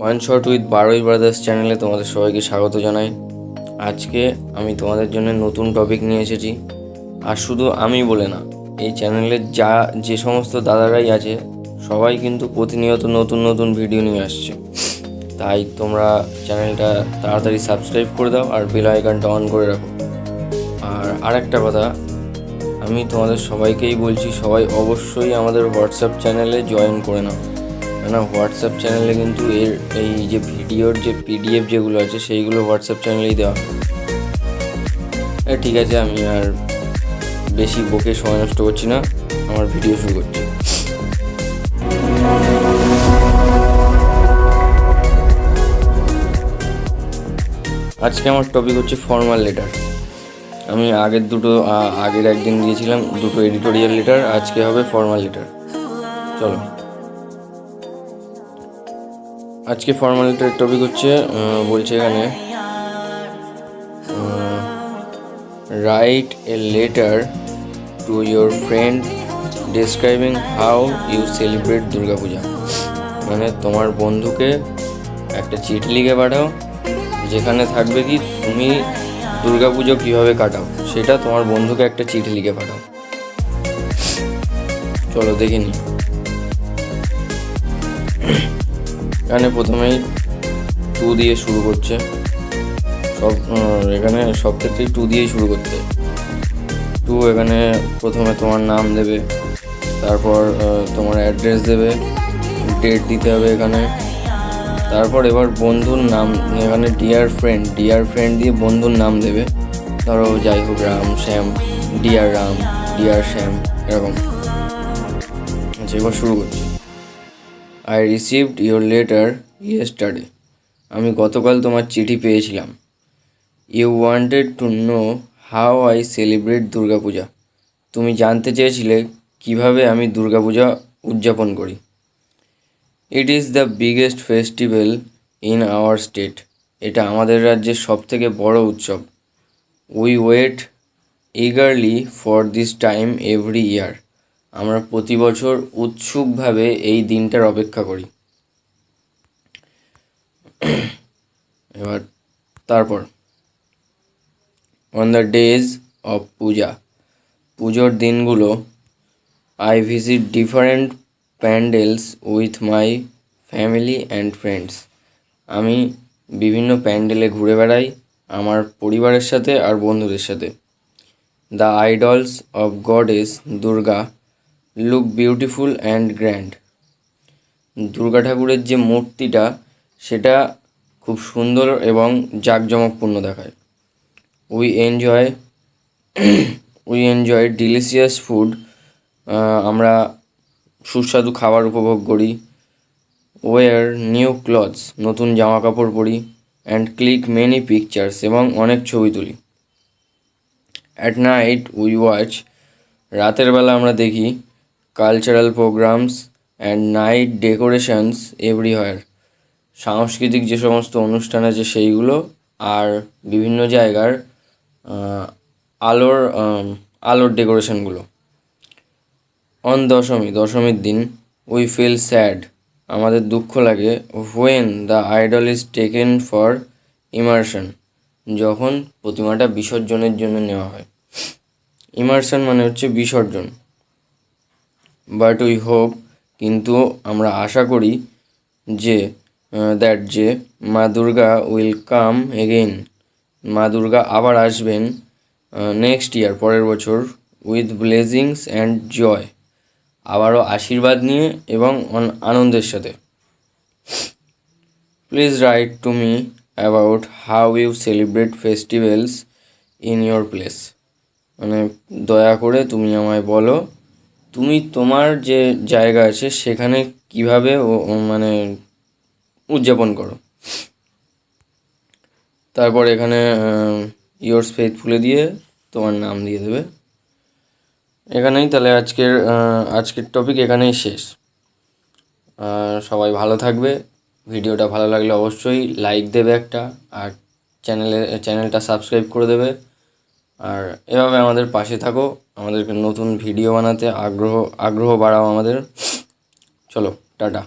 One shot with বারোই brothers চ্যানেলে তোমাদের সবাইকে স্বাগত জানাই। আজকে আমি তোমাদের জন্য নতুন টপিক নিয়ে এসেছি। আর শুধু আমি বলে না, এই চ্যানেলের যে সমস্ত দাদারাই আছে সবাই কিন্তু প্রতিনিয়ত নতুন নতুন ভিডিও নিয়ে আসছে। তাই তোমরা চ্যানেলটা তাড়াতাড়ি সাবস্ক্রাইব করে দাও আর বেল আইকনটা অন করে রাখো। আর আরেকটা কথা, আমি তোমাদের সবাইকেই বলছি, সবাই অবশ্যই আমাদের হোয়াটসঅ্যাপ চ্যানেলে জয়েন করে নাও। কেননা হোয়াটসঅ্যাপ চ্যানেলে কিন্তু এই যে ভিডিওর যে পিডিএফ যেগুলো আছে সেইগুলো হোয়াটসঅ্যাপ চ্যানেলেই দেওয়া হয়। ঠিক আছে, আমি আর বেশি বকে সময় নষ্ট করছি না, আমার ভিডিও শুরু করছি। আজকে আমার টপিক হচ্ছে ফর্মাল লেটার। আমি আগের একদিন দিয়েছিলাম দুটো এডিটোরিয়াল লেটার, আজকে হবে ফর্মাল লেটার। চলো, আজকে ফর্মাল লেটারের টপিক হচ্ছে বলছে এখানে write a letter to your friend describing how you celebrate Durga Puja. মানে তোমার বন্ধুকে একটা চিঠি লিখে পাঠাও, যেখানে থাকবে কি তুমি দুর্গাপুজো কীভাবে কাটাও, সেটা তোমার বন্ধুকে একটা চিঠি লিখে পাঠাও। চলো দেখে নিই। এখানে প্রথমেই টু দিয়ে শুরু করছে, এখানে সব ক্ষেত্রেই টু দিয়েই শুরু করতে। টু এখানে প্রথমে তোমার নাম দেবে, তারপর তোমার অ্যাড্রেস দেবে, ডেট দিতে হবে এখানে। তারপর এবার বন্ধুর নাম, এখানে ডিয়ার ফ্রেন্ড দিয়ে বন্ধুর নাম দেবে। ধরো যাই হোক, রাম, শ্যাম, ডিয়ার রাম, ডিয়ার শ্যাম, এরকম। আচ্ছা, এবার শুরু করছি। I received your letter yesterday. আমি গতকাল তোমার চিঠি পেয়েছিলাম। You wanted to know how I celebrate Durga Puja. তুমি জানতে চেয়েছিলে কিভাবে আমি দুর্গাপূজা উদযাপন করি। It is the biggest festival in our state. এটা আমাদের রাজ্যের সবথেকে বড় উৎসব। We wait eagerly for this time every year. আমরা প্রতি বছর উৎসুকভাবে এই দিনটার অপেক্ষা করি। এবার তারপর on the days of Puja, পুজোর দিনগুলো, I visit different pandals with my family and friends. আমি বিভিন্ন প্যান্ডেলে ঘুরে বেড়াই আমার পরিবারের সাথে আর বন্ধুদের সাথে। The idols of goddess Durga look beautiful and grand. Durga ঠাকুরের যে মূর্তিটা সেটা খুব সুন্দর এবং জাঁকজমকপূর্ণ দেখায়। We enjoy delicious food. আমরা সুস্বাদু খাবার উপভোগ করি। ওয়ার নিউ ক্লথস, নতুন জামা কাপড় পরি। অ্যান্ড ক্লিক মেনি পিকচার্স, এবং অনেক ছবি তুলি। অ্যাট নাইট উই ওয়াচ, রাতের বেলা আমরা দেখি cultural programs and night decorations everywhere. সাংস্কৃতিক যে সমস্ত অনুষ্ঠান আছে সেইগুলো, আর বিভিন্ন জায়গার আলোর ডেকোরেশনগুলো। অন দশমীর দিন উই ফিল স্যাড, আমাদের দুঃখ লাগে। When the idol is taken for immersion, যখন প্রতিমাটা বিসর্জনের জন্য নেওয়া হয়। ইমার্শন মানে হচ্ছে বিসর্জন। বাট উই হোপ, কিন্তু আমরা আশা করি যে যে মা দুর্গা উইল কাম এগেইন, মা দুর্গা আবার আসবেন নেক্সট ইয়ার, পরের বছর, উইথ ব্লেসিংস অ্যান্ড জয়, আবারও আশীর্বাদ নিয়ে এবং আনন্দের সাথে। Please write to me about how you celebrate festivals in your place. মানে দয়া করে তুমি আমায় বলো, তুমি তোমার যে জায়গা আছে সেখানে কীভাবে মানে উদযাপন করো। তারপর এখানে ইয়োর্স ফেথফুলি দিয়ে তোমার নাম দিয়ে দেবে। এখানেই তাহলে আজকের টপিক এখানেই শেষ। সবাই ভালো থাকবে। ভিডিওটা ভালো লাগলে অবশ্যই লাইক দেবে একটা, আর চ্যানেলটা সাবস্ক্রাইব করে দেবে। আর এভাবে আমাদের পাশে থাকো, আমাদেরকে নতুন ভিডিও বানাতে আগ্রহ বাড়াও আমাদের। চলো, টাটা।